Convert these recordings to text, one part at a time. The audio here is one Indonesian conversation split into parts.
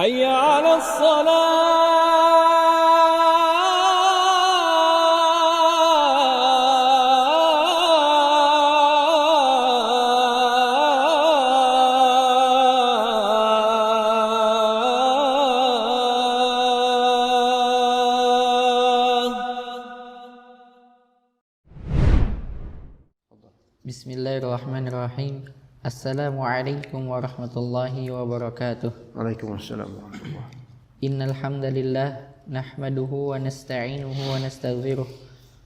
حي على Bismillahirrahmanirrahim. Assalamualaikum warahmatullahi wabarakatuh. Waalaikumsalam warahmatullahi wabarakatuh. Innal hamdalillah nahmaduhu wa nasta'inuhu wa nastaghfiruh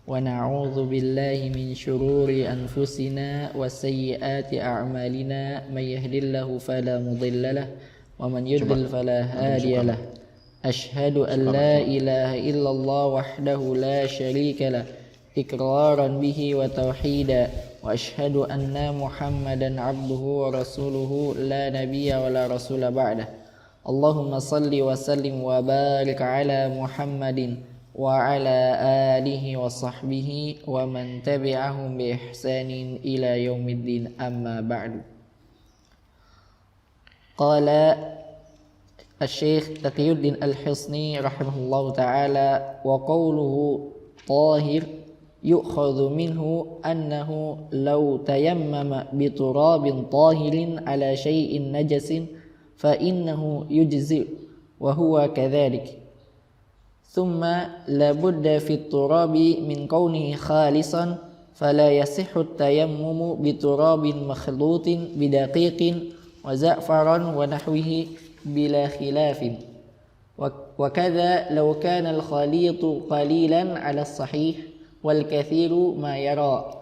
wa na'udzu billahi min shururi anfusina wa sayyiati a'malina may yahdihillahu fala mudhillalah wa man yudlil fala hadiyalah. Ashhadu an la ilaha illallah wahdahu la syarika lah iqraran bihi wa tauhida wa ashhadu anna Muhammadan abduhu wa rasuluhu la nabiyya wa la rasula ba'dah. Allahumma salli wa sallim wa barik ala Muhammadin wa ala alihi wa sahbihi wa man tabi'ahum bi ihsanin ila yaumiddin, amma ba'du. Qala Asy-Syaikh Taqiyuddin Al-Hisni rahimahullahu ta'ala, wa qawluhu tahir yu'khadhu minhu annahu law tayammama bi turabin tahirin ala syai'in najasin fa innahu yujzi wa huwa kadhalik. Thumma la budda fi turabi min kaunihi khalisan fala yasihhu at-tayammumu bi turabin makhlutin bi daqiqin wa za'faran wa nahwihi bila khilafin. Wa kadha law kana al-khalitu qalilan ala as-sahih wal kathiru ma yura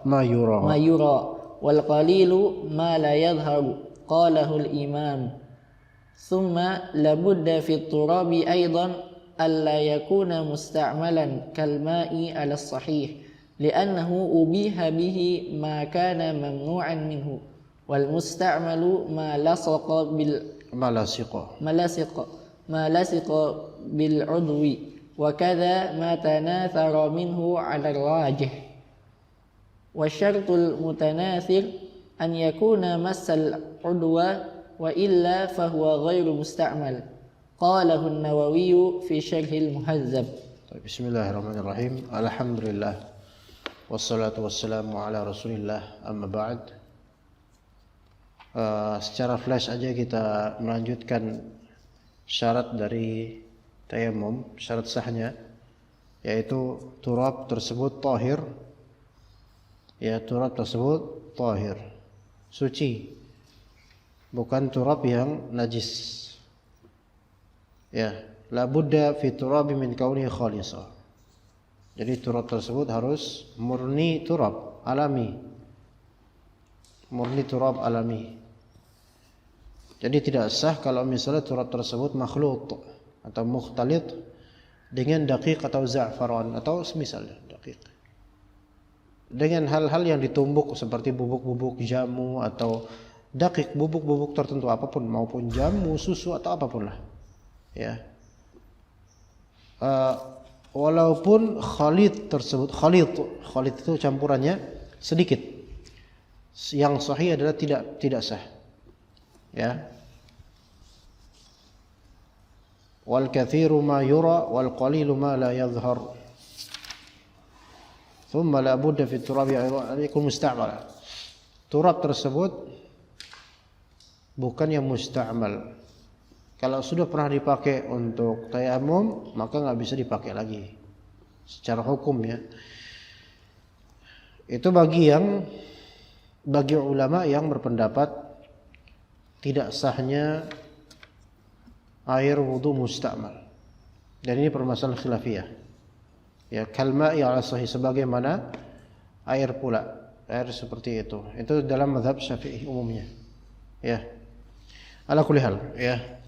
wal qalilu ma la yadhharu qalahu al imam. Thumma la budda fi turabi aidan alla yakuna musta'malan kal ma'i ala sahih li'annahu ubiha bihi ma kana mamnu'an minhu wal musta'malu ma lasiqa bil udwi wa kadha ma tanathara minhu 'ala ar-rajih. Wa syartul mutanathir an yakuna massal udwa wa illa fa huwa ghairu musta'mal. Qalahu an-Nawawi fi syarh al-Muhazzab. Bismillahirrahmanirrahim. Alhamdulillah wassalatu wassalamu ala Rasulillah, amma ba'd. Secara flash aja kita melanjutkan syarat dari tayammum, syarat sahnya, yaitu turab tersebut tahir. Ya, turab tersebut tahir, suci, bukan turab yang najis. Ya, la budda fi turabi min kaunihi khalisa. Jadi turab tersebut harus murni turab alami. Murni turab alami. Jadi tidak sah kalau misalnya turab tersebut makhlut atau mukhtalit dengan daqiq atau za'faran atau semisalnya daqiq, dengan hal-hal yang ditumbuk seperti bubuk-bubuk jamu atau daqiq, bubuk-bubuk tertentu apapun, maupun jamu, susu atau apapun lah, ya. Walaupun khalid tersebut, khalid itu campurannya sedikit, yang sahih adalah tidak sah, ya. Wal kathiru ma yura wal qalilu ma la yadhhar. Thumma la budda fi turabi an yakun musta'mal. Turab tersebut bukan yang musta'mal. Kalau sudah pernah dipakai untuk tayammum, maka enggak bisa dipakai lagi secara hukum, ya. Itu bagi ulama yang berpendapat tidak sahnya air wudu musta'mal. Dan ini permasalahan khilafiyah. Ya, kalma'i ala sahih, sebagaimana air pula, air seperti itu. Itu dalam mazhab Syafi'i umumnya. Ya. Ala kulli hal, ya.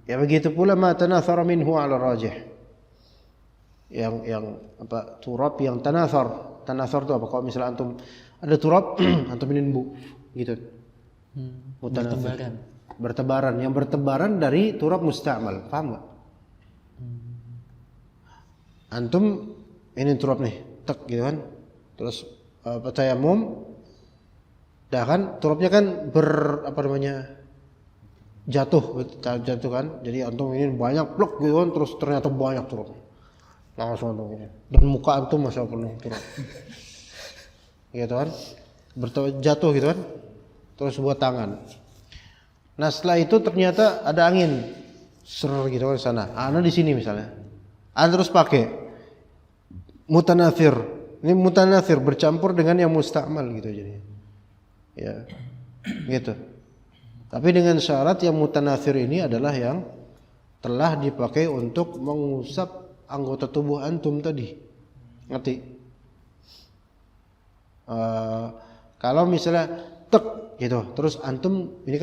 Ya, begitu pula ma tanathara minhu ala rajih. Yang apa, turab yang tanathar. Tanathar itu apa? Kalau misalnya antum ada turab, antum minum gitu. Bertebaran, yang bertebaran dari turab musta'mal, paham enggak? Antum ini turab nih, tek gitu kan. Terus tayammum Dah kan turapnya kan jatuh kan. Jadi antum ini banyak blok gitu kan, terus ternyata banyak turap. Langsung antum ini. Dan muka antum masih penuh turap. Gitu kan. Jatuh gitu kan. Terus buat tangan. Nah, setelah itu ternyata ada angin. Gitu kan sana. Ana di sini misalnya. Ana terus pakai mutanathir. Ini mutanathir bercampur dengan yang musta'mal gitu jadi. Ya. Gitu. Tapi dengan syarat yang mutanathir ini adalah yang telah dipakai untuk mengusap anggota tubuh antum tadi. Ngerti? Kalau misalnya tek gitu, terus antum ini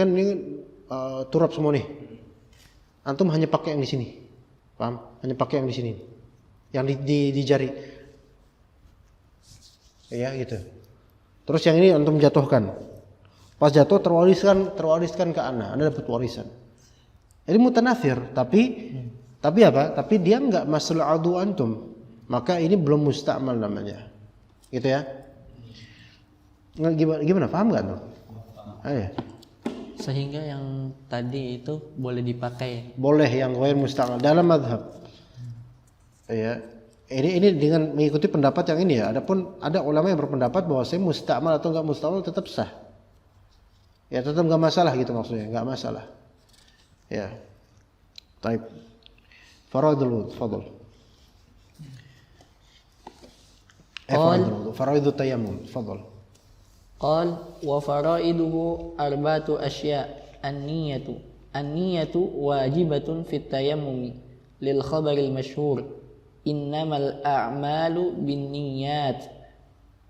turap semua nih. Antum hanya pakai yang di sini. Paham? Hanya pakai yang di sini. Yang di jari. Ya gitu. Terus yang ini antum jatuhkan. Pas jatuh terwariskan ke Anda dapat warisan. Ini mutanathir, tapi apa? Tapi dia enggak masul adu antum. Maka ini belum musta'mal namanya. Gitu ya. Gimana? Paham enggak tuh? Ayo. Sehingga yang tadi itu boleh dipakai. Boleh yang ghair musta'mal dalam mazhab. Ya. Ini dengan mengikuti pendapat yang ini ya. Adapun ada ulama yang berpendapat bahwa saya musta'mal atau enggak musta'mal tetap sah. Ya tetap enggak masalah gitu maksudnya, enggak masalah. Ya. Baik. Faraidul wudu, fadhil. Faraidut tayammum, fadhil. قال وفرائضه أربعة أشياء النية واجبة في التيمم للخبر المشهور إنما الأعمال بالنيات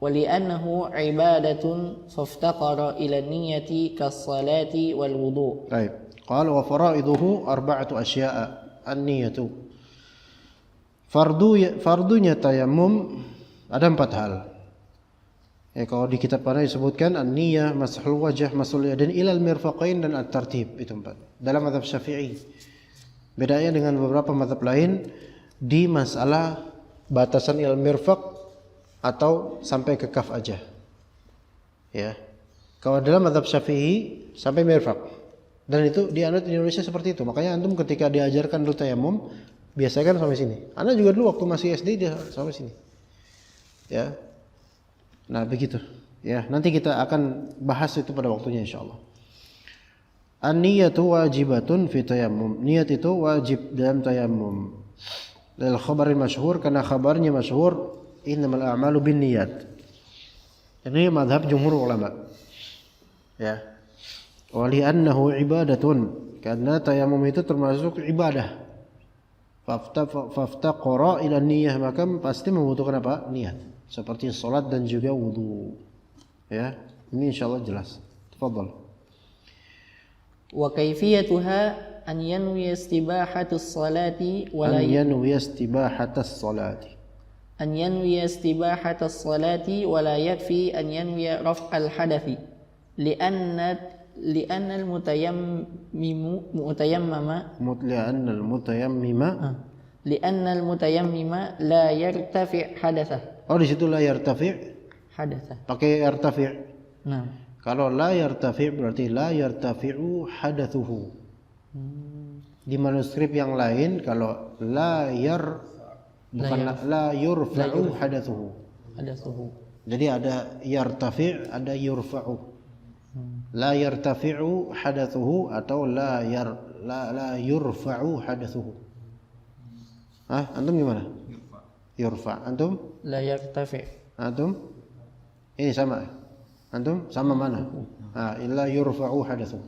ولأنه عبادة فافتقر إلى النية كالصلاة والوضوء. طيب قال وفرائضه أربعة أشياء النية fardunya tayamum ada 4 hal. Ya, kalau di kitab mana disebutkan an-niyah, mashul wajah, masul yadain ilal mirfaqain dan at-tartib, itu 4. Dalam mazhab Syafi'i. Bedanya dengan beberapa mazhab lain di masalah batasan ilal mirfaq atau sampai ke kaf aja. Ya. Kalau dalam mazhab Syafi'i sampai mirfaq. Dan itu dianut di Indonesia seperti itu. Makanya antum ketika diajarkan dulu tayamum, biasanya kan sampai sini. Ana juga dulu waktu masih SD dia sampai sini. Ya. Nah begitu ya, nanti kita akan bahas itu pada waktunya insyaallah. An-niyatu wajibatun fi tayammum. Niat itu wajib dalam tayammum. Lil khabaril masyhur, karena kabarnya masyhur innamal a'malu binniyat. Ini mazhab jumhur ulama. Ya. Wa li annahu ibadatun, karena tayammum itu termasuk ibadah. Faftaqara ila niyyah, maka pasti membutuhkan apa? Niat. Seperti salat dan juga wudu. Ya, ini insyaallah jelas. Tafadhal. Wa kayfiyatuha an yanwi istibahatus salati wa la yanwi istibahatas salati. An yanwi istibahatas salati wa la yakfi an yanwi raf'al hadathi. Li'anna al-mutayammima la yartafi' hadatha. Oh di situ la yartafi' hadatha. Pakai yartafi'. Nah. Kalau la yartafi' berarti la yartafi'u hadathuhu. Di manuskrip yang lain kalau la yurfa'u hadathuhu. Jadi ada yartafi', ada yurfa'u. La yartafi'u hadathuhu atau la yurfa'u hadathuhu. Antum gimana? Yurfa. Antum? La yartafi'. Antum? Ini sama. Antum sama mana? Illa yurfa'u hadathuhu.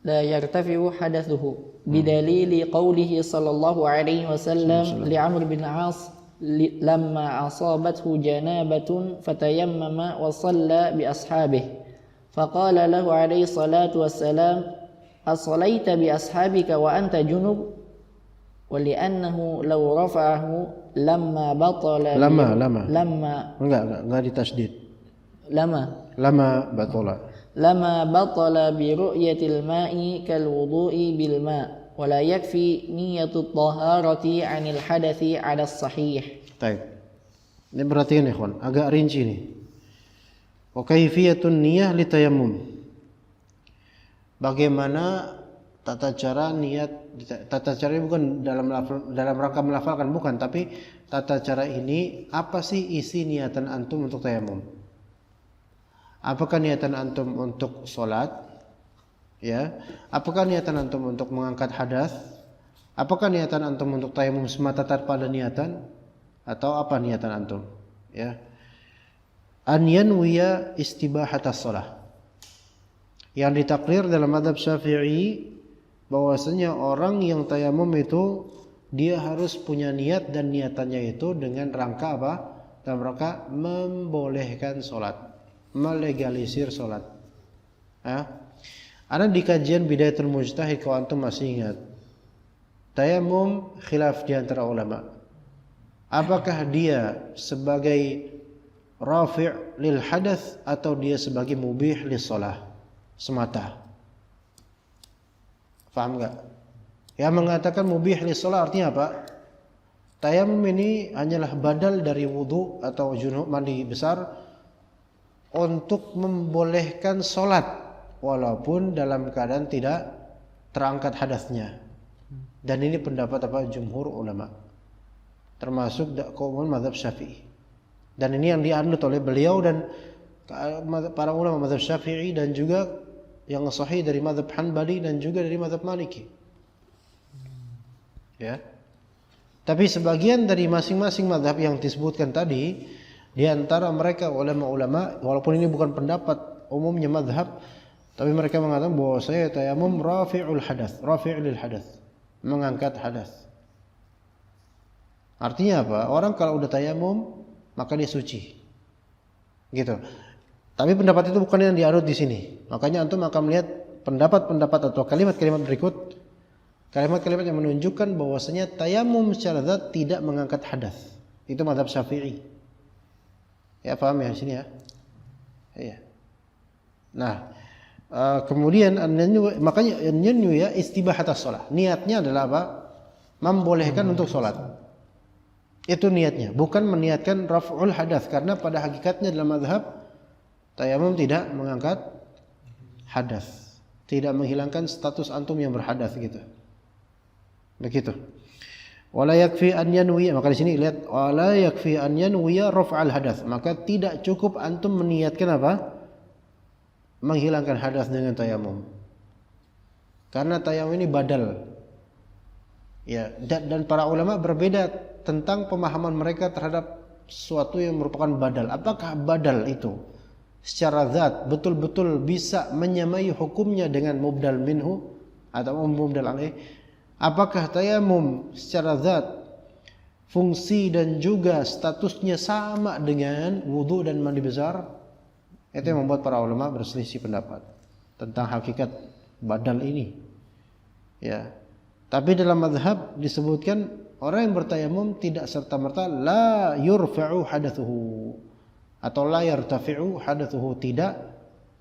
La yartafi'u hadathuhu bidalili qawlihi sallallahu alaihi wasallam li Amr bin As lamma asabathu janabatun fatayammama wa shalla bi ashabihi faqala lahu alaihi salatu wassalam as-salaita bi ashabika wa anta junub wali'annahu law rafa'ahu lamma batala enggak ditasydid lama batala bi ru'yatil ma'i kal wudu'i bil ma' wa la yakfi niyatut taharati 'anil hadathi 'ala as-sahih. Baik. Ini perhatian ikhwan, agak rinci nih. Wa kaifiyatun niyah litayammum. Bagaimana tata cara niat, tata cara ini bukan dalam rangka melafalkan, bukan, tapi tata cara ini apa sih isi niatan antum untuk tayamum? Apakah niatan antum untuk sholat? Ya, apakah niatan antum untuk mengangkat hadas? Apakah niatan antum untuk tayamum semata tanpa ada niatan? Atau apa niatan antum? Ya. An yanwiya istibahatas shalah. Yang ditakrir dalam mazhab Syafi'i bahwasanya orang yang tayamum itu dia harus punya niat, dan niatannya itu dengan rangka apa? Dalam rangka membolehkan sholat, melegalisir sholat. Ya. Ada di kajian Bidayatul Mujtahid, kalau antum masih ingat, tayamum khilaf di antara ulama. Apakah dia sebagai rafi' lil hadath atau dia sebagai mubih lis shalah semata? Faham enggak? Yang mengatakan mubih lis shalah artinya apa? Tayamum ini hanyalah badal dari wudu atau junub, mandi besar, untuk membolehkan sholat walaupun dalam keadaan tidak terangkat hadasnya. Dan ini pendapat apa? Jumhur ulama, termasuk kaum mazhab Syafi'i. Dan ini yang dianut oleh beliau dan para ulama mazhab Syafi'i, dan juga yang sahih dari mazhab Hanbali dan juga dari mazhab Maliki. Ya. Tapi sebagian dari masing-masing mazhab yang disebutkan tadi, di antara mereka ulama-ulama, walaupun ini bukan pendapat umumnya mazhab, tapi mereka mengatakan bahwa saya tayamum rafi'ul hadath, rafi' lil hadath, mengangkat hadas. Artinya apa? Orang kalau udah tayamum maka dia suci, gitu. Tapi pendapat itu bukan yang dianut di sini. Makanya antum akan melihat pendapat-pendapat atau kalimat-kalimat berikut, kalimat-kalimat yang menunjukkan bahwasanya tayamum secara zat tidak mengangkat hadas. Itu mazhab Syafi'i. Ya, paham ya di sini ya? Iya. Nah, kemudian makanya an-yanwi ya istibahatas shalah. Niatnya adalah apa? Membolehkan untuk sholat. Itu niatnya, bukan meniatkan raf'ul hadas, karena pada hakikatnya dalam mazhab tayamum tidak mengangkat hadas, tidak menghilangkan status antum yang berhadas gitu. Begitu. Wala yakfi an yanwi, maka di sini lihat wala yakfi an yanwi raf'al hadas, maka tidak cukup antum meniatkan apa? Menghilangkan hadas dengan tayamum. Karena tayamum ini badal. Ya, dan para ulama berbeda tentang pemahaman mereka terhadap sesuatu yang merupakan badal. Apakah badal itu secara zat betul-betul bisa menyamai hukumnya dengan mubdal minhu atau mubdal alaih? Apakah tayamum secara zat fungsi dan juga statusnya sama dengan wudu dan mandi besar? Itu yang membuat para ulama berselisih pendapat tentang hakikat badal ini. Ya. Tapi dalam mazhab disebutkan orang yang bertayamum tidak serta-merta la yurfa'u hadatsuhu atau la yartafi'u hadatsuhu, tidak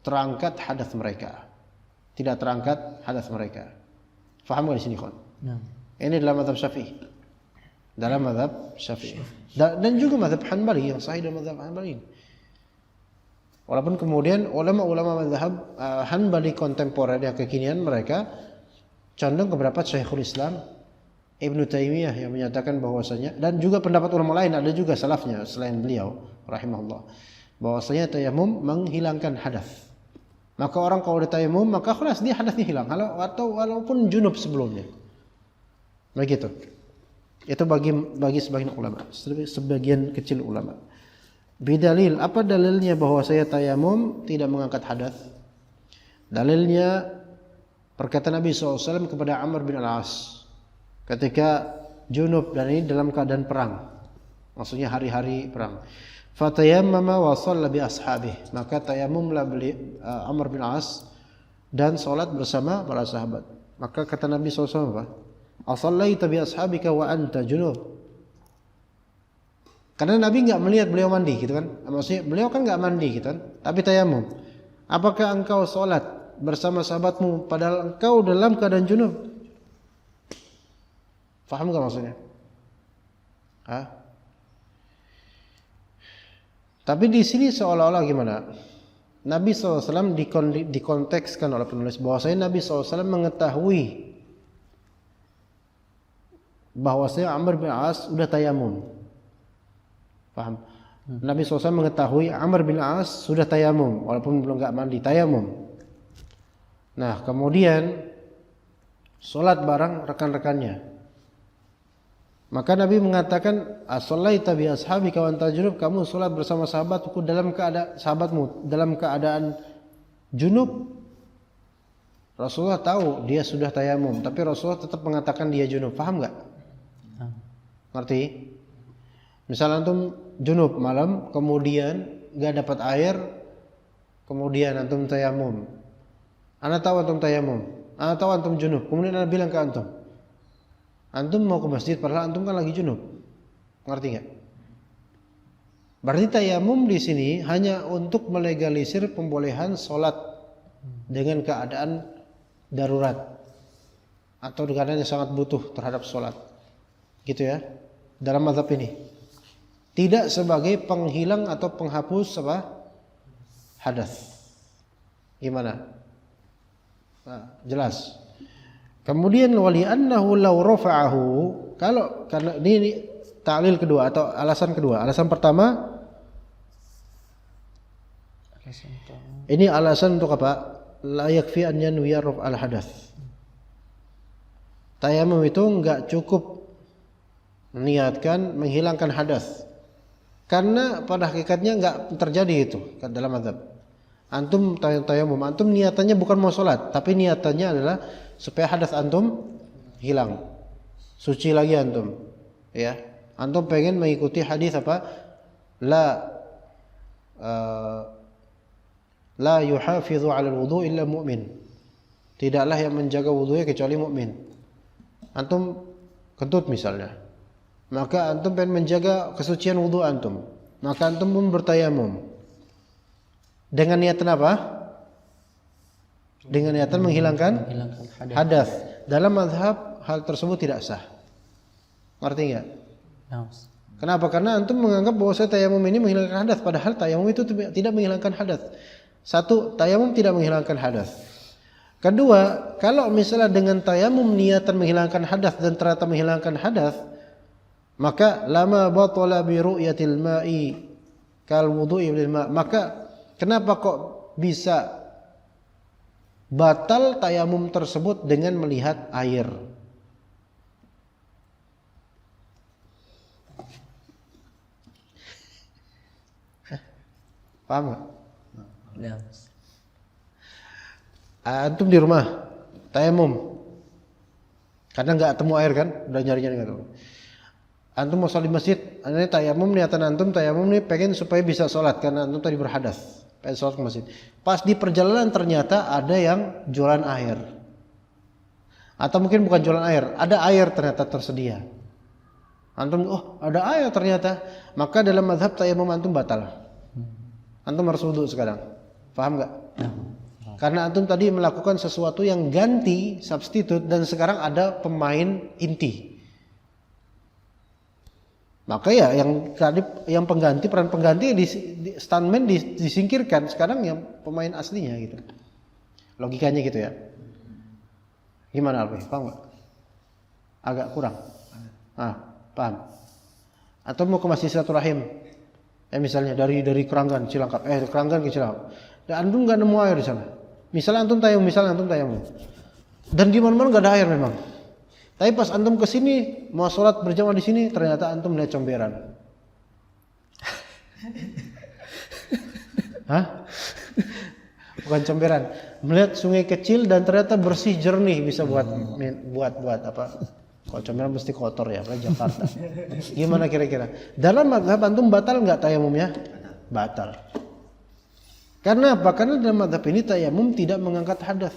terangkat hadas mereka. Tidak terangkat hadas mereka. Faham enggak di sini, kawan? Nah. Ini dalam mazhab Syafi'i. Dalam mazhab Syafi'i. Dan juga mazhab Hanbali, yang sahih dalam mazhab Hanbali. Walaupun kemudian ulama-ulama mazhab Hanbali kontemporer yang kekinian mereka condong ke pendapat Syekhul Islam Ibnu Taimiyah yang menyatakan bahwasanya, dan juga pendapat ulama lain, ada juga salafnya selain beliau rahimahullah, bahwasanya tayamum menghilangkan hadas. Maka orang kalau udah tayamum maka khalas dia hadasnya hilang, atau walaupun junub sebelumnya. Begitu. Itu bagi sebagian ulama, sebagian kecil ulama. Bidalil, apa dalilnya bahwa saya tayamum tidak mengangkat hadas? Dalilnya perkataan Nabi SAW kepada Amr bin Al-As ketika junub, dan ini dalam keadaan perang, maksudnya hari-hari perang. Fatayammama wa shalla bi ashabih, maka tayamumlah Amr bin Al-As dan salat bersama para sahabat. Maka kata Nabi SAW apa? Asallaita bi ashabika wa anta junub. Karena Nabi enggak melihat beliau mandi gitu kan. Maksudnya beliau kan enggak mandi gitu kan, tapi tayamum. Apakah engkau salat bersama sahabatmu padahal engkau dalam keadaan junub? Faham enggak maksudnya? Tapi di sini seolah-olah gimana? Nabi SAW dikontekskan oleh penulis bahwasanya Nabi SAW mengetahui bahwasanya Amr bin As sudah tayamum. Paham? Nabi SAW mengetahui Amr bin As sudah tayamum walaupun belum nggak mandi, tayamum. Nah, kemudian sholat bareng rekan-rekannya. Maka Nabi mengatakan, "As-shallaita bi ashabika wa anta junub?" Kamu sholat bersama sahabatmu dalam keadaan junub. Rasulullah tahu dia sudah tayamum, tapi Rasulullah tetap mengatakan dia junub. Paham enggak? Ngerti? Misal antum junub malam, kemudian enggak dapat air, kemudian antum tayamum. Ana tahu antum tayamum, ana tahu antum junub. Kemudian ana bilang ke antum mau ke masjid padahal antum kan lagi junub. Ngerti enggak? Berarti tayamum di sini hanya untuk melegalisir pembolehan sholat dengan keadaan darurat atau dengan keadaan yang sangat butuh terhadap sholat. Gitu ya. Dalam mazhab ini. Tidak sebagai penghilang atau penghapus hadas. Gimana? Nah, jelas. Kemudian wali annahu law rafa'ahu, karena ini ta'lil kedua atau alasan kedua. Alasan pertama, ini alasan untuk apa? La yakfi an yanwiya raf'al hadath. Tayamum itu enggak cukup meniatkan menghilangkan hadas. Karena pada hakikatnya enggak terjadi itu dalam mazhab. Antum tayamum, antum niatannya bukan mau sholat, tapi niatannya adalah supaya hadas antum hilang, suci lagi antum, ya. Antum pengen mengikuti hadis apa? La yuhafizu 'ala al-wudu' illa mu'min. Tidaklah yang menjaga wudunya kecuali mukmin. Antum kentut misalnya, maka antum pengen menjaga kesucian wudu antum, maka antum pun bertayamum. Dengan niatan apa? Dengan niatan menghilangkan hadas. Dalam mazhab hal tersebut tidak sah. Ngerti enggak? Kenapa? Karena antum menganggap bahwa tayamum ini menghilangkan hadas, padahal tayamum itu tidak menghilangkan hadas. Satu, tayamum tidak menghilangkan hadas. Kedua, kalau misalnya dengan tayamum niatan menghilangkan hadas dan ternyata menghilangkan hadas, maka lama batala bi ru'yatil ma'i kal wudu'i bil ma'. Maka kenapa kok bisa batal tayamum tersebut dengan melihat air? Paham gak? Ya. Antum di rumah tayamum karena nggak temu air kan, udah nyari-nyari nggak tahu. Antum mau sholat di masjid, ini tayamum, niatan antum tayamum nih pengen supaya bisa sholat karena antum tadi berhadas, pengen sholat ke masjid. Pas di perjalanan ternyata ada yang jualan air, atau mungkin bukan jualan air, ada air ternyata tersedia. Antum, oh ada air ternyata, maka dalam mazhab tayamum antum batal. Antum harus wudu sekarang, paham nggak? Karena antum tadi melakukan sesuatu yang ganti, substitute, dan sekarang ada pemain inti. Maka ya yang tadi yang pengganti, peran pengganti di stuntman disingkirkan, sekarang yang pemain aslinya gitu. Logikanya gitu ya. Gimana Alfi? Paham nggak? Agak kurang. Paham. Atau mau ke masjid silaturahim. Misalnya dari Keranggan Cilangkap, Keranggan ke Cilangkap. Dan antum nggak nemu air di sana. Misalnya antum tayamum, dan di mana-mana nggak ada air memang. Tapi pas antum ke sini mau sholat berjamaah di sini, ternyata antum melihat comberan. Hah? Bukan comberan, melihat sungai kecil dan ternyata bersih jernih, bisa buat apa? Kalau comberan mesti kotor ya, apalagi Jakarta. Gimana kira-kira? Dalam mazhab antum batal nggak tayamumnya? Batal. Karena apa? Karena dalam mazhab ini tayamum tidak mengangkat hadas.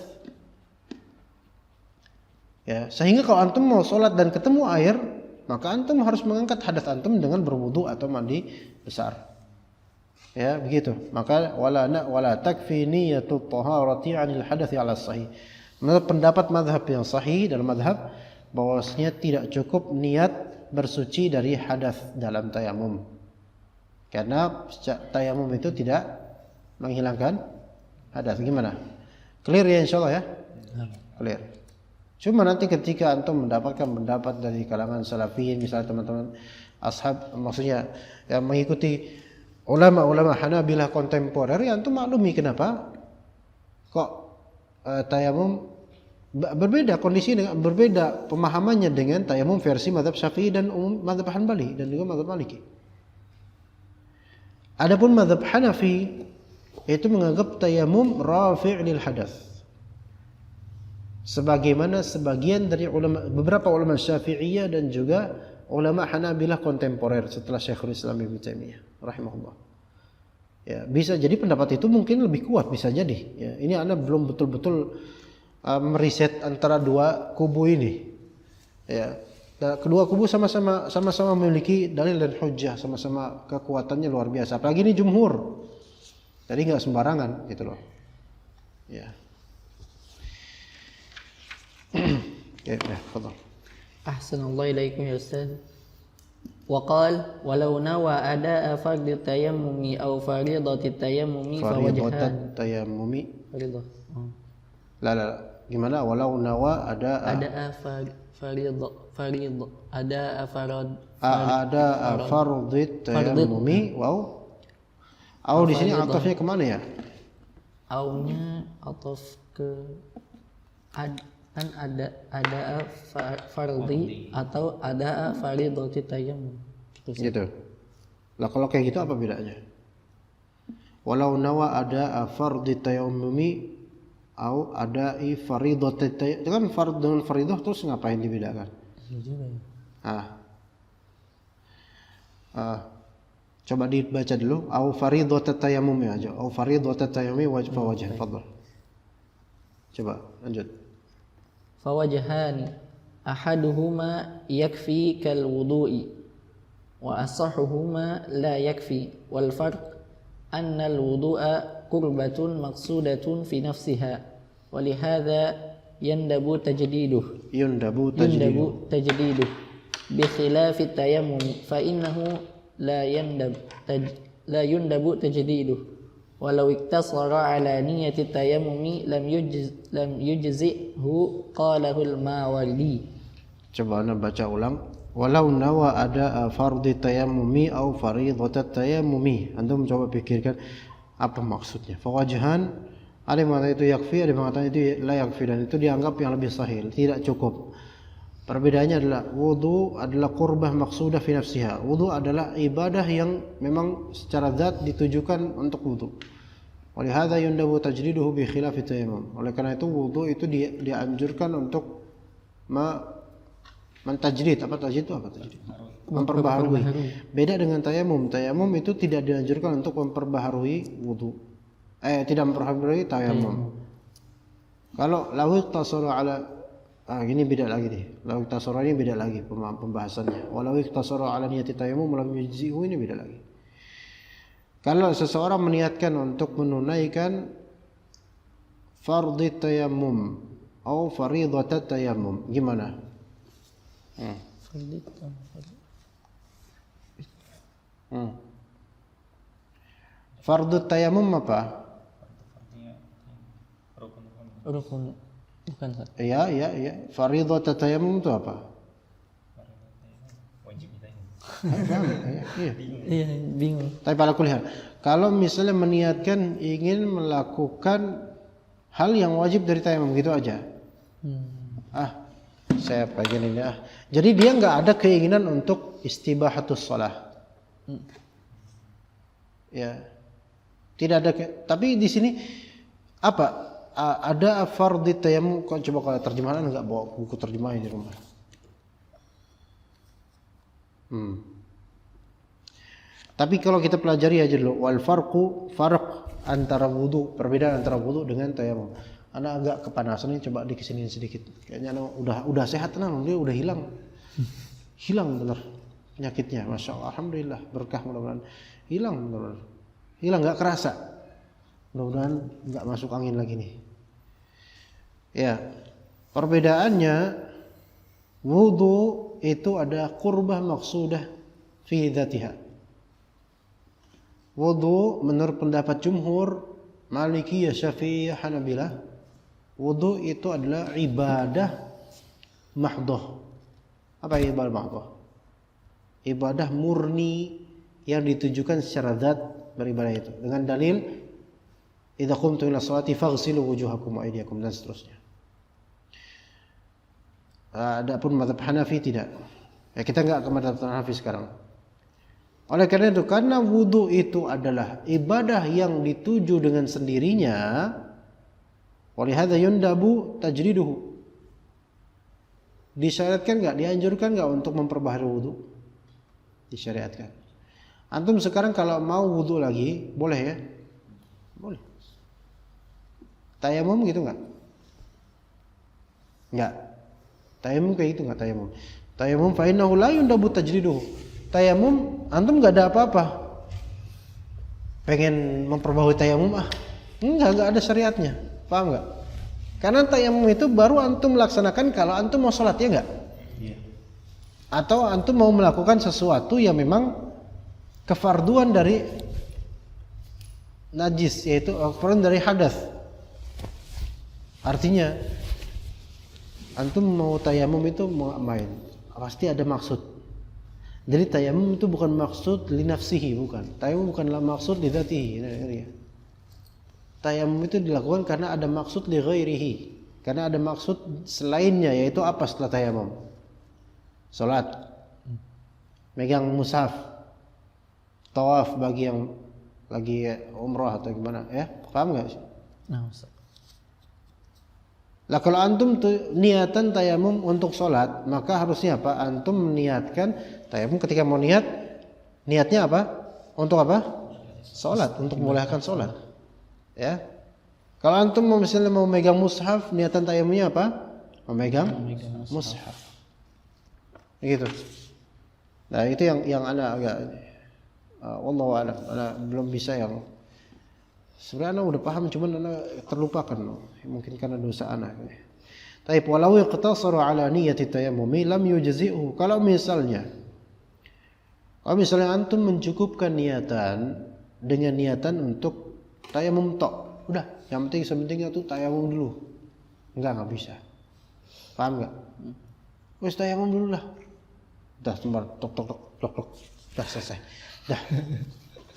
Ya, sehingga kalau antum mau sholat dan ketemu air, maka antum harus mengangkat hadas antum dengan berwudu atau mandi besar. Ya, begitu. Maka wala takfi niyatut taharati 'anil hadathi 'ala sahih. Menurut pendapat mazhab yang sahih dalam mazhab, bahwasanya tidak cukup niat bersuci dari hadas dalam tayamum. Karena tayamum itu tidak menghilangkan hadas. Gimana? Clear ya insyaallah ya? Clear. Cuma nanti ketika antum mendapatkan pendapat dari kalangan salafiyin, misalnya teman-teman ashab, maksudnya yang mengikuti ulama-ulama Hanabilah kontemporer, ya antum maklumi kenapa kok tayamum berbeda kondisi, dengan berbeda pemahamannya dengan tayamum versi mazhab Syafi'i dan mazhab Hanbali dan juga mazhab Maliki. Adapun mazhab Hanafi itu menganggap tayamum rafi' lil hadath, sebagaimana sebagian dari ulama, beberapa ulama Syafi'iyah dan juga ulama Hanabilah kontemporer setelah Syekhul Islam Ibnu Taimiyah rahimahullah. Ya, bisa jadi pendapat itu mungkin lebih kuat, bisa jadi. Ya, ini Anda belum betul-betul meriset antara dua kubu ini. Ya, kedua kubu sama-sama memiliki dalil dan hujjah, sama-sama kekuatannya luar biasa. Apalagi ini jumhur, jadi nggak sembarangan gitu loh. Ya. Ya, tafadhal. Ahsanallahu ilaikum ya Ustaz. Waqal walau nawa ada fardhu tayammumi aw faridati tayammumi faridatat tayammumi. Faridah. La. Gimana? Walau nawa ada faridah ada fardhu tayammumi wow. Au di sini atafnya kemana ya? Aunya ataf ke kan ada fardhi atau ada faridati tayammum gitu. Lah kalau kayak gitu apa bedanya? Walau nawa ada fardhi tayammumi au ada faridati tayammum, kan fard dengan faridah terus ngapain dibedakan? Coba dibaca dulu au faridati tayammum aja, au faridati tayammumi wajh fadhal. Coba lanjut. Fawajhani ahaduhuma yakfi kal wudu'i wa asahuhuma la yakfi wal farq anna al wudu'a qurbatun maqsudatun fi nafsiha wa lihadha yandabu tajdiduh bi khilafi tayammum fa innahu la yundabu tajdiduh walau iktasara ala niyati tayammumi lam yujzihu qalahu al-Mawardi. Coba Anda baca ulang. Walau nawa ada fardhi tayammumi au faridatat tayammumi. Antum coba pikirkan apa maksudnya. Fawajhan, ada yang mengatakan itu yakfi, ada yang mengatakan itu la yakfi, dan itu dianggap yang lebih sahih, tidak cukup. Perbedaannya adalah wudu adalah qurbah maqsudah fi nafsiha. Wudu adalah ibadah yang memang secara zat ditujukan untuk wudu. Oleh hadza yundabu tajdiduhu bi khilafi tayammum. Oleh karena itu wudu itu dianjurkan untuk mentajdid. Apa tajdid itu apa tajdid? Memperbaharui. Beda dengan tayamum. Tayamum itu tidak dianjurkan untuk memperbaharui wudu. Tidak memperbaharui tayamum. Kalau lahu tasara ala ini beda lagi nih. Lahu tasara ini beda lagi pembahasannya. Walau tasara ala niyati tayammum lam yujzihu, ini beda lagi. Kalau seseorang meniatkan untuk menunaikan fardhi tayammum atau faridatat tayammum, gimana? Fardhu tayammum apa? Rukun bukan Ustaz. Iya. Faridatat tayammum itu apa? Iya, bingung. Tapi pada kuliah, kalau misalnya meniatkan ingin melakukan hal yang wajib dari tayamum gitu aja. Saya bagian ini Jadi dia nggak ada keinginan untuk istibahatus shalah. Ya. Tidak ada tapi di sini apa? Ada fardhi tayamum. Coba kalau terjemahan enggak bawa buku terjemahan di rumah. Tapi kalau kita pelajari aja dulu, wal farq antara wudu, perbedaan antara wudu dengan tayamum. Anak agak kepanasan ini, coba dikesinin sedikit. Kayaknya udah sehat tenang, dia udah hilang. Hilang benar penyakitnya, Masya Allah, alhamdulillah, berkah, mudah-mudahan hilang benar. Hilang nggak kerasa. Mudah-mudahan nggak masuk angin lagi nih. Ya, perbedaannya wudu itu ada qurbah maqsudah fi dzatiha. Wudu menurut pendapat jumhur Malikiyah, Syafi'iyah, Hanabilah, wudu itu adalah ibadah mahdhah. Apa ibadah mahdhah? Ibadah murni yang ditujukan secara zat beribadah itu. Dengan dalil idza qumtum ila sholati faghsilu wujuhakum wa aydiyakum dan seterusnya. Adapun mazhab Hanafi tidak. Ya, kita enggak ke mazhab Hanafi sekarang. Oleh karena itu, karena wudu itu adalah ibadah yang dituju dengan sendirinya, walihadza yundabu tajriduhu. Disyariatkan enggak, dianjurkan enggak untuk memperbaharui wudu? Disyariatkan. Antum sekarang kalau mau wudu lagi, boleh ya? Boleh. Tayamum gitu enggak? Enggak. Tayamum kayak gitu enggak tayamum? Tayamum fa innahu la yundabu tajriduhu. Tayamum antum enggak ada apa-apa. Pengen memperbaharui tayamum enggak ada syariatnya. Paham enggak? Karena tayamum itu baru antum laksanakan kalau antum mau sholat, ya enggak? Iya. Atau antum mau melakukan sesuatu yang memang kefarduan dari najis, yaitu kefarduan dari hadas. Artinya antum mau tayamum itu mau main, pasti ada maksud. Jadi tayamum itu bukan maksud li nafsihi, bukan. Tayamum bukanlah maksud li dzatihi. Tayamum itu dilakukan karena ada maksud li ghairihi. Karena ada maksud selainnya, yaitu apa setelah tayamum? Salat. Megang mushaf. Tawaf bagi yang lagi umrah atau gimana, ya? Paham enggak? Nah, Ustaz. Lah kalau antum niatan tayamum untuk sholat, maka harusnya apa? Antum meniatkan tayamum ketika mau niatnya apa? Untuk apa? Sholat, untuk memulihkan sholat. Ya. Kalau antum misalnya mau megang mushaf, niatan tayamumnya apa? Memegang mushaf. Begitu. Nah itu yang ana agak, wallahu a'lam, ana belum bisa yang. Sebenarnya anak udah paham, cuman anak terlupakan. Mungkin karena dosa anak. Tapi walau iqtasaru ala niyyati tayammumi lam yujzi'hu. Kalau misalnya antum mencukupkan niatan dengan niatan untuk tayamum tok, udah, yang penting itu tayamum dulu. Enggak bisa. Paham enggak? Wis tayamum dulu lah. Dah sembar tok. Dah selesai. Dah.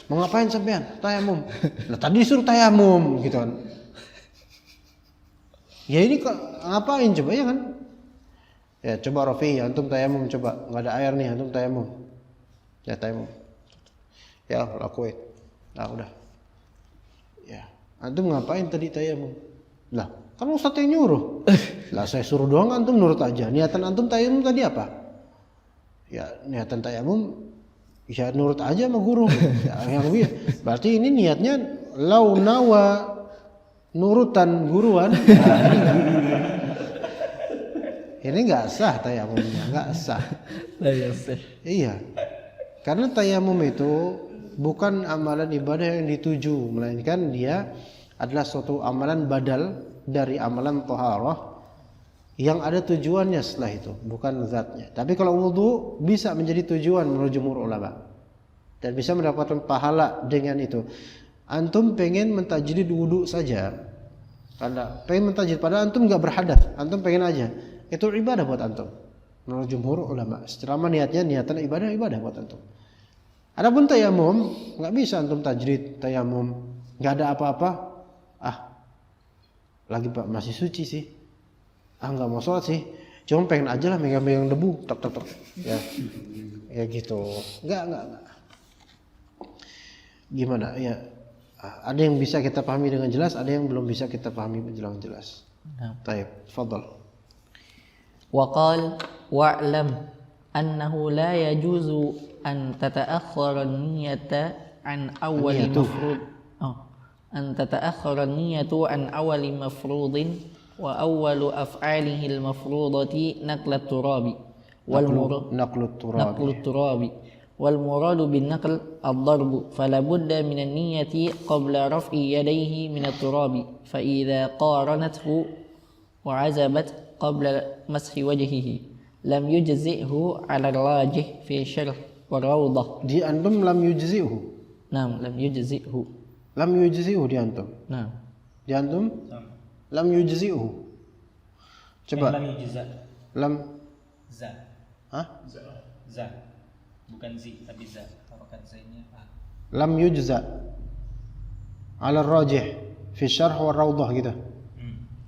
Mau ngapain sampean? Tayamum. Nah tadi disuruh tayamum gitu kan. Ya ini kok ngapain coba ya kan? Ya coba Rafi, antum tayamum coba. Enggak ada air nih, antum tayamum. Ya tayamum. Ya lakuin. Nah udah. Ya, antum ngapain tadi tayamum? Lah, kan Ustaz yang nyuruh. Lah saya suruh doang, antum nurut aja. Niatan antum tayamum tadi apa? Ya niatan tayamum ya nurut aja sama guru. Ya, yang berarti ini niatnya lau nawa nurutan guruan. Ini enggak sah tayamumnya, enggak sah. Iya. Karena tayamum itu bukan amalan ibadah yang dituju, melainkan dia adalah suatu amalan badal dari amalan taharah yang ada tujuannya setelah itu, bukan zatnya. Tapi kalau wudu bisa menjadi tujuan menurut jumhur ulama dan bisa mendapatkan pahala dengan itu. Antum pengen mentajdid wudu saja, karena pengen mentajdid padahal antum enggak berhadas, antum pengen aja, itu ibadah buat antum menurut jumhur ulama. Selama niatan ibadah buat antum. Adapun tayamum enggak bisa antum tajdid tayamum, enggak ada apa-apa. Lagi Pak masih suci sih. Enggak mau sholat sih. Cuma pengen aja lah megang-megang debu, tok. Ya. Ya gitu. Enggak. Gimana? Ya. Ada yang bisa kita pahami dengan jelas, ada yang belum bisa kita pahami dengan jelas. Baik, tafadhal. Wa qala wa'lam annahu la yajuzu an tata'akhkhara an-niyyata an awwali mafrud. An tata'akhkhara an-niyyatu an awwali mafrudin wa awwalu af'alihi al-mafrudati naqlu turabi wal muradu bin naql ad-darbu fala budda min an-niyyati qabla raf'i yadayhi min at-turabi fa idza qaranathu wa 'azabat qabla mashi wajhihi lam yujzi'hu 'ala ar-rajih fi syarh wa rawdah. Di antum lam yujzi'hu. Naam, lam yujzi'hu. Lam yujzi'uhu di antum. Nah. Di antum? Lam yujzi'uhu. Coba. Lam yujza. Lam. Za. Hah? Za. Bukan zi tapi za. Harokat zainya a. Lam yujza. Ala rajih fi syarh wa rawdah gitu.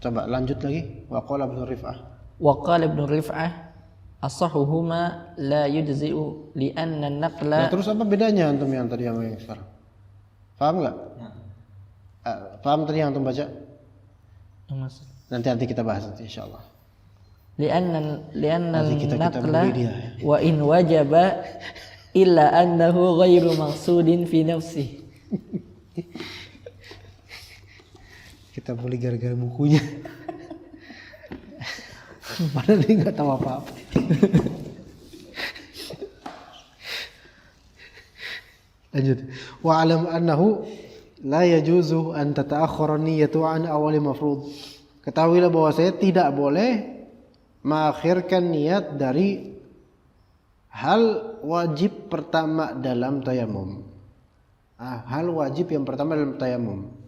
Coba lanjut lagi. Wa qala Ibnu Rif'ah. Wa qala Ibnu Rif'ah asahuhuma la yujzi'u li'anna an-naqla. Nah, terus apa bedanya antum yang tadi yang sekarang? Paham enggak? Paham tadi yang antum baca? Nanti kita bahas nanti insyaallah. Li'anna Nanti kita an-naqla bully dia. wa in wajaba illa annahu ghairu maqsudin fi nafsihi. Kita boleh gara-gara bukunya. Padahal dia nggak tahu apa-apa. Lanjut. Wa alam annahu la yajuzu an tata'akhkhara niyyatu an awali mafrud. Ketahuilah bahwa saya tidak boleh mengakhirkan niat dari hal wajib pertama dalam tayamum. Hal wajib yang pertama dalam tayamum.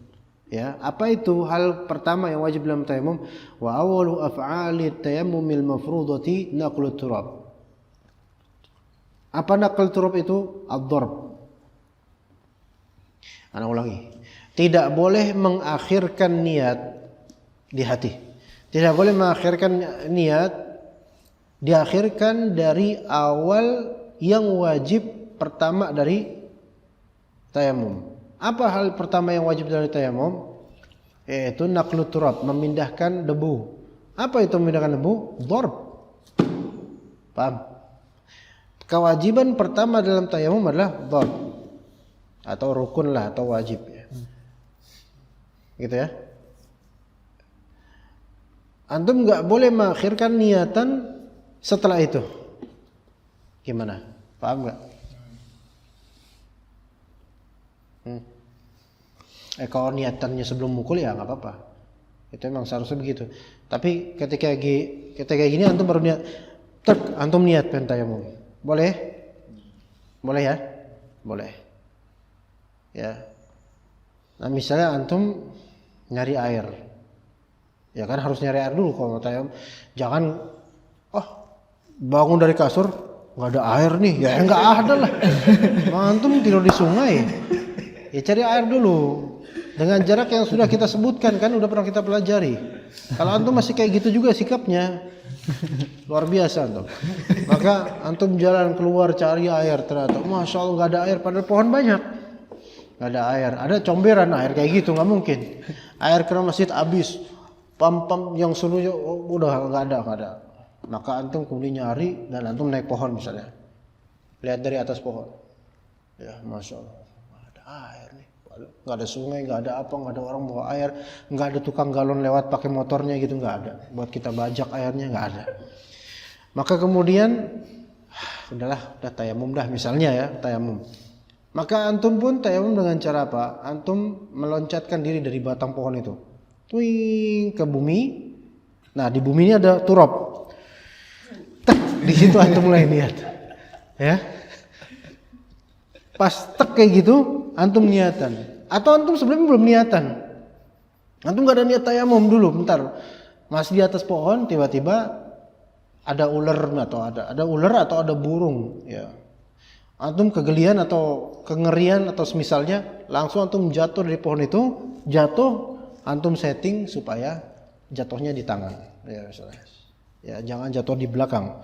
Ya, apa itu hal pertama yang wajib dalam tayamum? Wa awwalu af'ali tayammumil mafrudati naqlut turab. Apa naql turab itu? Ad-darb. Ana ulangi. Tidak boleh mengakhirkan niat di hati. Tidak boleh mengakhirkan niat diakhirkan dari awal yang wajib pertama dari tayamum. Apa hal pertama yang wajib dari tayamum? Yaitu naqlut turab, memindahkan debu. Apa itu memindahkan debu? Dharb. Paham? Kewajiban pertama dalam tayamum adalah dharb. Atau rukun lah, atau wajib ya. Gitu ya. Antum enggak boleh mengakhirkan niatan setelah itu. Gimana? Paham enggak? Kalau niatannya sebelum mukul ya nggak apa-apa, itu memang seharusnya begitu. Tapi ketika gini antum baru niat, antum niat pentayamum, boleh ya, boleh ya. Nah misalnya antum nyari air, ya kan harus nyari air dulu kalau mau tayamum. Jangan bangun dari kasur nggak ada air nih, ya nggak ada lah. Antum tidur di sungai, ya cari air dulu. Dengan jarak yang sudah kita sebutkan kan, udah pernah kita pelajari. Kalau antum masih kayak gitu juga sikapnya, luar biasa antum. Maka antum jalan keluar cari air, ternyata masya Allah nggak ada air, padahal pohon banyak, nggak ada air. Ada comberan air kayak gitu, nggak mungkin. Air kena masjid habis, pam yang seluruhnya udah nggak ada. Maka antum kemudian nyari dan antum naik pohon misalnya, lihat dari atas pohon, ya masya Allah nggak ada air nih. Nggak ada sungai, nggak ada apa, nggak ada orang bawa air, nggak ada tukang galon lewat pakai motornya gitu, nggak ada. Buat kita bajak airnya nggak ada. Maka kemudian udah tayamum dah misalnya ya, tayamum. Maka antum pun tayamum dengan cara apa? Antum meloncatkan diri dari batang pohon itu, twing ke bumi. Nah di bumi ini ada turab. Di situ antum mulai niat, ya. Pas kayak gitu antum niatan, atau antum sebelumnya belum niatan, antum gak ada niat tayamum dulu, bentar masih di atas pohon tiba-tiba ada ular atau ada burung ya, antum kegelian atau kengerian atau semisalnya, langsung antum jatuh dari pohon itu, antum setting supaya jatuhnya di tangan ya misalnya, ya jangan jatuh di belakang,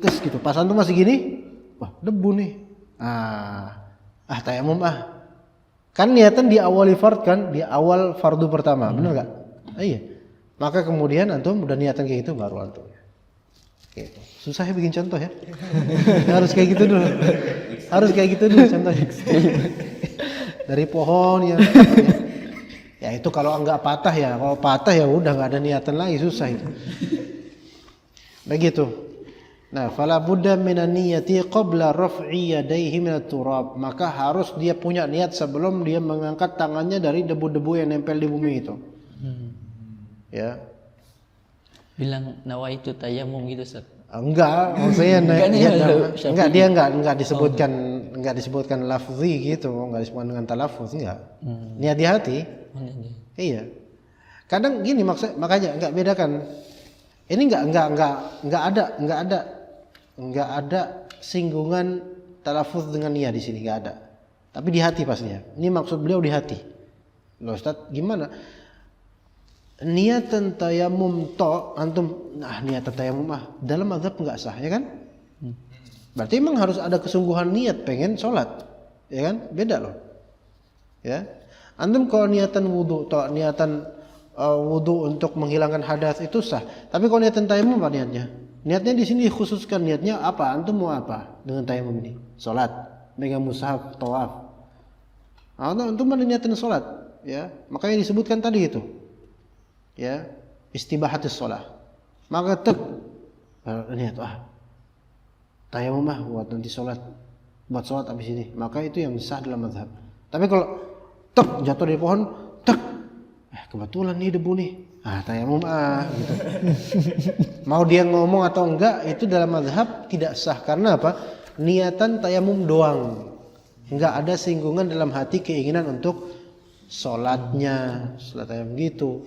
kes gitu. Pas antum masih gini, wah debu nih. Tayamum kan niatan di awal kan, di awal fardu pertama, benar gak? Iya. Maka kemudian antum udah niatan kayak gitu baru antum. Gitu. Susah ya bikin contoh ya. Harus kayak gitu dulu. Contohnya. Dari pohon ya. Ya itu kalau enggak patah ya. Kalau patah ya udah enggak ada niatan lagi, susah itu. Begitu. Nah, fala budda minan niyati qabla raf'i yadayhi minat turab. Maka harus dia punya niat sebelum dia mengangkat tangannya dari debu-debu yang nempel di bumi itu. Ya. Bilang nawaitu tayamum gitu, Ustaz. Enggak, maksudnya Enggak nih, enggak dia enggak disebutkan lafzi gitu, enggak disebutkan dengan talaffuz enggak. Niat di hati. Iya. Kadang gini makanya enggak bedakan. Ini enggak ada singgungan talaffuz dengan niat di sini, enggak ada. Tapi di hati pastinya. Ini maksud beliau di hati. Loh Ustaz, gimana? Niatan tayamum antum niatan tayamum dalam mazhab enggak sah, ya kan? Berarti emang harus ada kesungguhan niat pengen sholat, ya kan? Beda loh. Ya. Antum kalau niatan wudu untuk menghilangkan hadas itu sah. Tapi kalau niatan tayamum apa niatnya? Niatnya di sini dikhususkan niatnya apa? Antum mau apa dengan tayamum ini? Sholat, megang mushaf, tawaf. Antum ada niatan sholat, ya. Makanya disebutkan tadi itu. Ya, istibahatus shalah. Maka niat tayamum buat nanti buat sholat habis ini. Maka itu yang sah dalam mazhab. Tapi kalau jatuh dari pohon, kebetulan nih debu nih. Tayamum gitu. Mau dia ngomong atau enggak itu dalam mazhab tidak sah karena apa? Niatan tayamum doang. Enggak ada singgungan dalam hati keinginan untuk sholat tayamum gitu.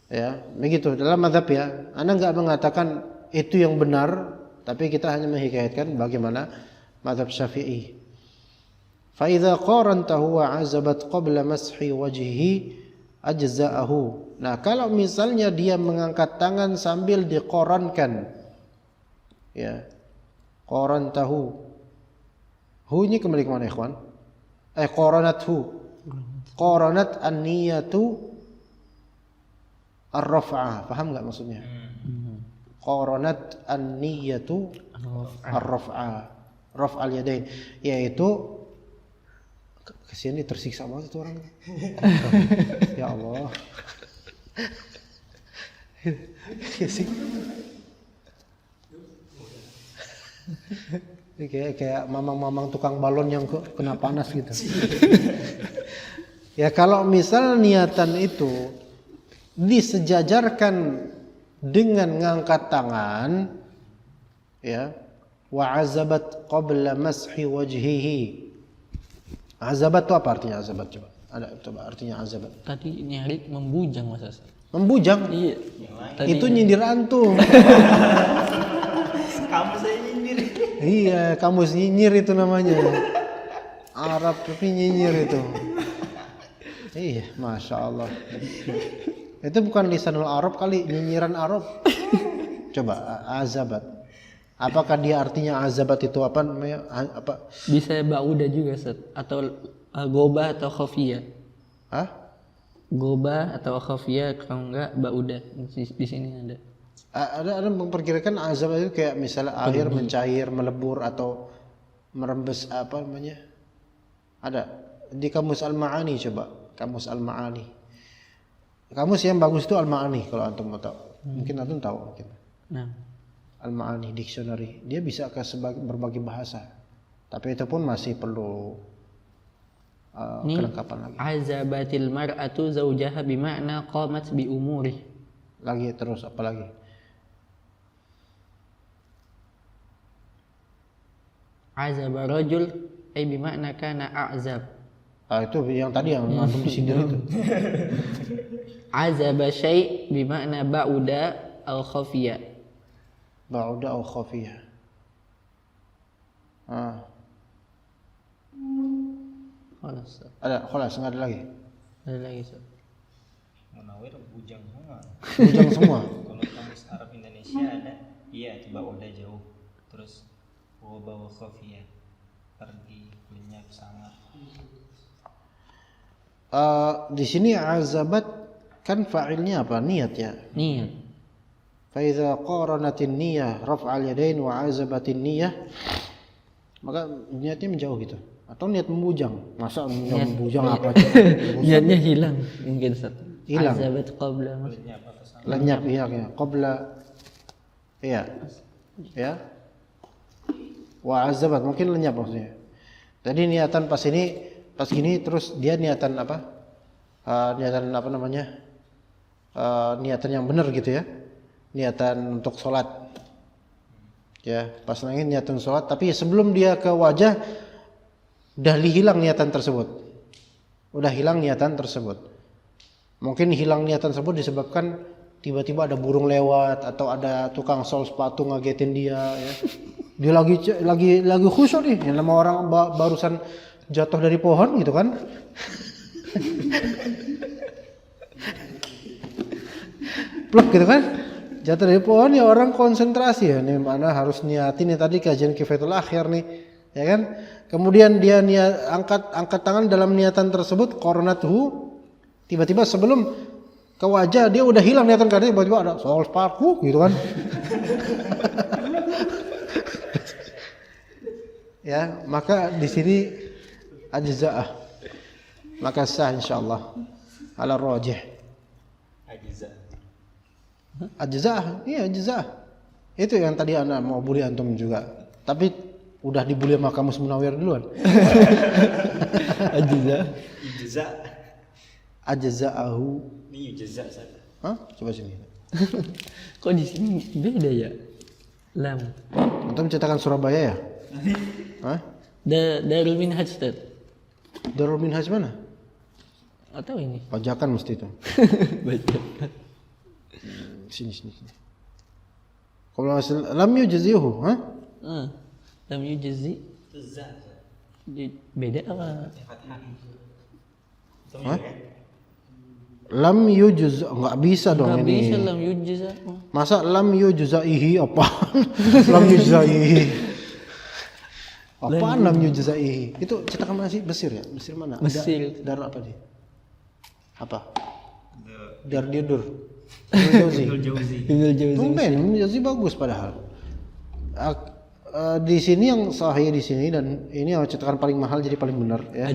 Ya, begitu dalam mazhab ya. Anda enggak mengatakan itu yang benar, tapi kita hanya menghikayatkan bagaimana mazhab Syafi'i. Fa idza qarantahu wa azabat qabla mashi wajhihi ajza'ahu. Nah, kalau misalnya dia mengangkat tangan sambil diqorankan. Ya. Qarantahu. Hu ini kembali ke mana, ikhwan? Qaranathu. Qaranat an-niyatu ar-raf'ah. Paham enggak maksudnya? Qaranat an-niyatu ar-raf'ah. Raf'al yadain, yaitu kesian nih, tersiksa banget itu orang. Ya Allah. Ini kayak mamang-mamang tukang balon yang kena panas gitu. Ya kalau misal niatan itu disejajarkan dengan ngangkat tangan, ya, wa azabat qabla mashi wajhihi. Azabat itu apa artinya azabat coba? Coba artinya azabat. Tadi nyari membujang Mas Hasan. Membujang? Iya. Itu nyindir antum. Kamu saya nyindir. Iya, kamu nyinyir itu namanya. Arab tapi nyinyir itu. Iya, masya Allah. Itu bukan lisanul Arab kali, nyinyiran Arab. Coba azabat. Apakah dia artinya azabat itu apa namanya? Apa? Bisa bauda juga, Ustaz, atau goba atau khafiyah. Hah? Goba atau khafiyah, kalau enggak bauda. Di sini ada. Ada memperkirakan azabat itu kayak misalnya air mencair, melebur atau merembes apa namanya? Ada di kamus Al-Ma'ani, coba. Kamus Al-Ma'ani. Kamus yang bagus itu Al-Ma'ani kalau antum mau tahu. Mungkin antum tahu mungkin. Nah. Al-Ma'ani dictionary. Dia bisa ke berbagai bahasa. Tapi itu pun masih perlu kelengkapan lagi. Azabatil mar'atu zawjaha bima'na qamat bi umuri. Lagi terus apa lagi? Azaba rajul ay bima'na kana a'zab. Itu yang tadi yang antum disindir itu. Azaba syai' bima'na ba'uda al khafiya. Ba'uda au khafiyah. Khalas, enggak ada lagi. Ada lagi, Ustaz. Munawir bujang semua. Bujang semua. Kalau kamus Arab Indonesia ada, iya itu ba'uda jauh. Terus bawa khafiyah. Pergi, lenyap, sangat. Di sini azabat kan fa'ilnya apa? Niat ya. Niat. Faiza qaranatin niyah raf'al yadain wa azabatin niyah, maka niatnya menjauh gitu. Atau niat membujang. Masa membujang apa aja? Niatnya hilang mungkin, Ustaz. Hilang. Azabat qabla Lenyap ya. Qabla. Iya. Ya. Wa azabat mungkin lenyap maksudnya. Tadi niatan pas gini terus dia niatan apa? Niatan apa namanya? Niatan yang benar gitu ya. Niatan untuk sholat. Ya, pas nangis niatan sholat, tapi sebelum dia ke wajah udah hilang niatan tersebut. Udah hilang niatan tersebut. Mungkin hilang niatan tersebut disebabkan tiba-tiba ada burung lewat atau ada tukang sol sepatu ngagetin dia ya. Dia lagi khusyuk nih, yang nama orang barusan jatuh dari pohon gitu kan. Pluk gitu kan. Jatuh dari pohon ya orang konsentrasi ya. Nih mana harus niatin nih tadi kajian kifayatul akhir nih, ya kan? Kemudian dia angkat tangan dalam niatan tersebut, qaranatuhu, tiba-tiba sebelum ke wajah dia udah hilang niatan karena tiba-tiba ada soal sepatu gitu kan. Ya, maka di sini ajza'ah. Maka sah insyaallah ala rajih. Ajza'ah, iya ajza'ah. Itu yang tadi anak mau bully antum juga. Tapi udah dibully sama Kamus Munawir duluan. Ajza'ahu. Ini yujza Ustaz. Hah? Coba sini. Kok di sini beda ya? Lam. Antum cetakan Surabaya ya? Hah? Darul Minhaj Ustaz. Darul Minhaj mana? Atau ini? Pajakan mesti itu. Baca. Sini. Kalau lam yujzihu, ha? Lam yujzi. Itu za. Beda apa? Hah? Lam yujz, enggak bisa dong Nggak ini. bisa lam yujza. Masa lam yujzaihi apa? Lam yujzaihi. Apaan lam yujzaihi? Itu cetakan mana sih? Mesir ya? Mesir mana? Mesir. Darul apa dia? Apa? Darul Jauzi. Ibnul Jauzi. Tumben, Ibnul Jauzi bagus padahal. Di sini yang sahih di sini dan ini yang cetakan paling mahal jadi paling benar ya.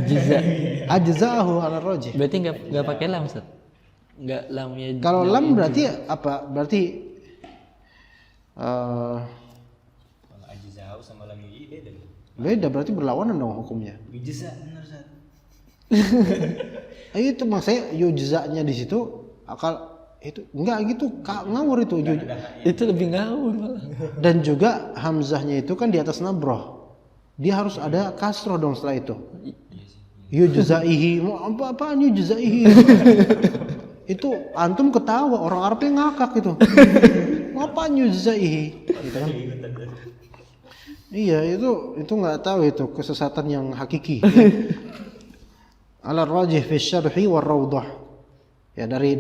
Ajza'ahu ala rajih. Berarti enggak pakai lam, Ustaz. Enggak lam ya. Kalau lam berarti apa? Berarti Kalau ajza'u sama lam yuji beda. beda, berarti berlawanan dong hukumnya. Yujza benar Ustaz. Itu maksudnya yujza'nya di situ akal itu enggak gitu ngawur itu. Itu lebih ngawur malah. Dan juga hamzahnya itu kan di atas nabroh. Dia harus ada kasroh dong setelah itu. Yujza'ihi, mau apaan yujza'ihi? Itu antum ketawa, orang Arabnya ngakak itu. Apaan yujza'ihi? Gitu kan? Iya, itu nggak tahu itu kesesatan yang hakiki. Ala rajih fi syarhi war rawdah. Ya dari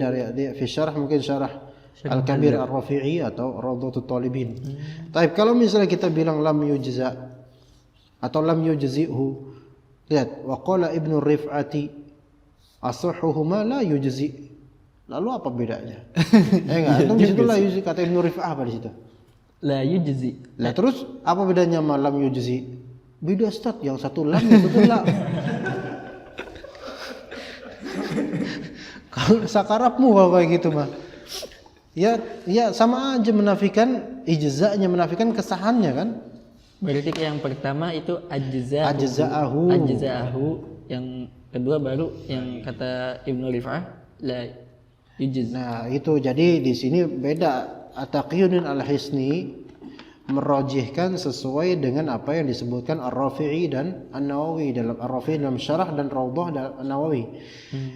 fi syarh mungkin syarah Al-Kabir Ar-Rafi'i atau Rawdatul Talibin. Tapi kalau misalnya kita bilang lam yujza atau lam yujzi'hu, lihat wa qala Ibnu Rif'ati asahhuhuma la yujzi. Lalu apa bedanya? Enggak, antum di situ la yujzi kata Ibnu Rif'ah apa di situ? La yujzi. Lah terus apa bedanya sama lam yujzi? Beda Ustaz, yang satu lam yang satu la. Kalau sakarapmu kalau kayak gitu mah. Ya sama aja menafikan ijza'nya, menafikan kesahannya kan? Berarti yang pertama itu ajza'ahu. Yang kedua baru yang kata Ibnu Rif'ah la yujz. Nah, itu jadi di sini beda. At-Taqiyuddin Al-Hisni merojihkan sesuai dengan apa yang disebutkan Ar-Rafi'i dan An-Nawawi dalam Ar-Rafi'i dalam Syarah dan Rawdah dalam An-Nawawi.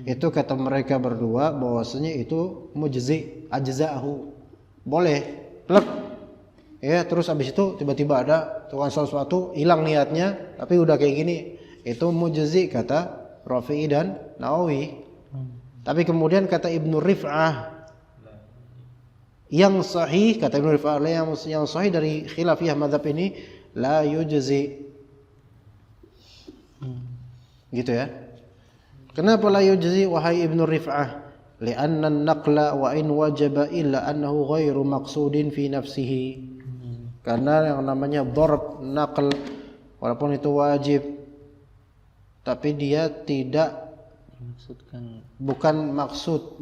Itu kata mereka berdua bahwasanya itu mujzi, ajza'ahu. Boleh, plek. Ya, terus habis itu tiba-tiba ada tukang sesuatu hilang niatnya, tapi udah kayak gini. Itu mujzi kata Rafi'i dan Nawawi. Tapi kemudian kata Ibnu Rif'ah yang sahih, kata Ibnu Rif'ah yang sahih dari khilafiyah mazhab ini la yujzi. Gitu ya. Kenapa la yujzi wahai Ibnu Rif'ah? Li'anna an-naqla wa in wajaba illa annahu ghairu maqsudin fi nafsihi. Karena yang namanya dharb naql walaupun itu wajib tapi dia tidak bukan maksud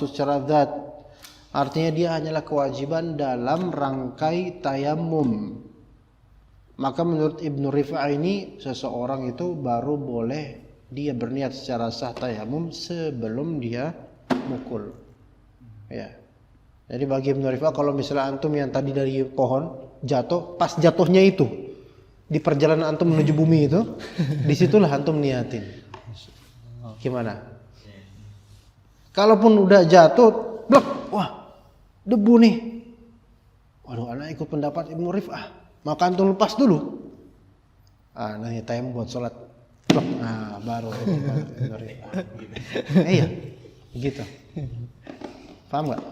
secara zat. Artinya dia hanyalah kewajiban dalam rangkai tayamum. Maka menurut Ibnu Rif'ah ini seseorang itu baru boleh dia berniat secara sah tayamum sebelum dia mukul. Ya. Jadi bagi Ibnu Rif'ah, kalau misalnya antum yang tadi dari pohon jatuh, pas jatuhnya itu di perjalanan antum menuju bumi itu, disitulah antum niatin. Gimana? Kalaupun udah jatuh, blek, wah debu nih. Waduh, anak ikut pendapat Ibnu Rif'ah, maka antum lepas dulu. Nanti time buat sholat, blek, baru Ibnu Rif'ah. Iya, gitu. Paham nggak?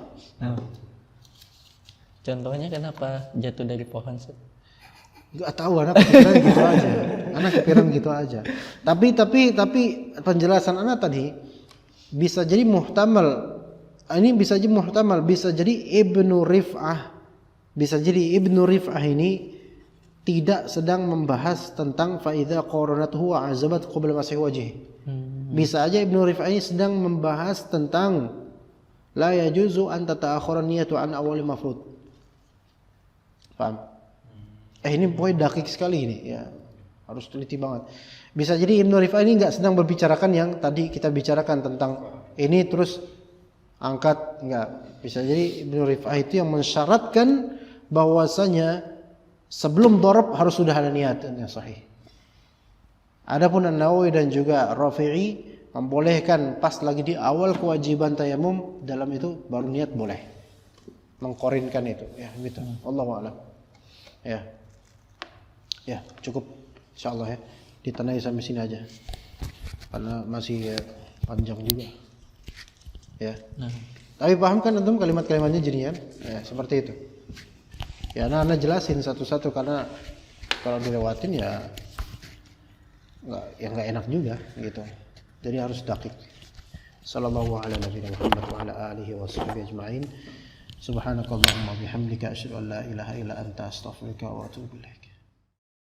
Contohnya kenapa jatuh dari pohon? Gak tahu, anak kepikiran gitu aja. Anak kepikiran gitu aja. Tapi penjelasan anak tadi bisa jadi muhtamal. Ini bisa jadi muhtamal, bisa jadi Ibnu Rif'ah. Bisa jadi Ibnu Rif'ah ini tidak sedang membahas tentang faidha qaranatuhu wa azabat qabla masih wajih. Bisa aja Ibnu Rif'ah ini sedang membahas tentang la yajuzu an tata'akhkhara niyatu an awwal mafrud. Paham? Ini pokoknya dakik sekali ini ya. Harus teliti banget. Bisa jadi Ibnu Rif'ah ini enggak sedang berbicarakan yang tadi kita bicarakan tentang ini terus angkat, enggak. Bisa jadi Ibnu Rif'ah itu yang mensyaratkan bahwasanya sebelum darab harus sudah ada niat yang sahih. Adapun An-Nawawi dan juga Rafi'i membolehkan pas lagi di awal kewajiban tayamum, dalam itu baru niat boleh mengkorinkan itu ya gitu. Wallahu a'lam. Ya cukup insyaallah ya, ditanai sampai sini aja karena masih panjang juga ya. Tapi paham kan antum kalimat-kalimatnya jadinya ya, seperti itu ya. Anak jelasin satu-satu karena kalau dilewatin ya nggak enak juga gitu. Jadi harus dakik. Sallallahu ala nabiyina Muhammad wa ala alihi wa sahbihi ajma'in. Subhanakallahumma bihamdika asyhadu an la ilaha illa anta astaghfiruka wa atubu ilaik.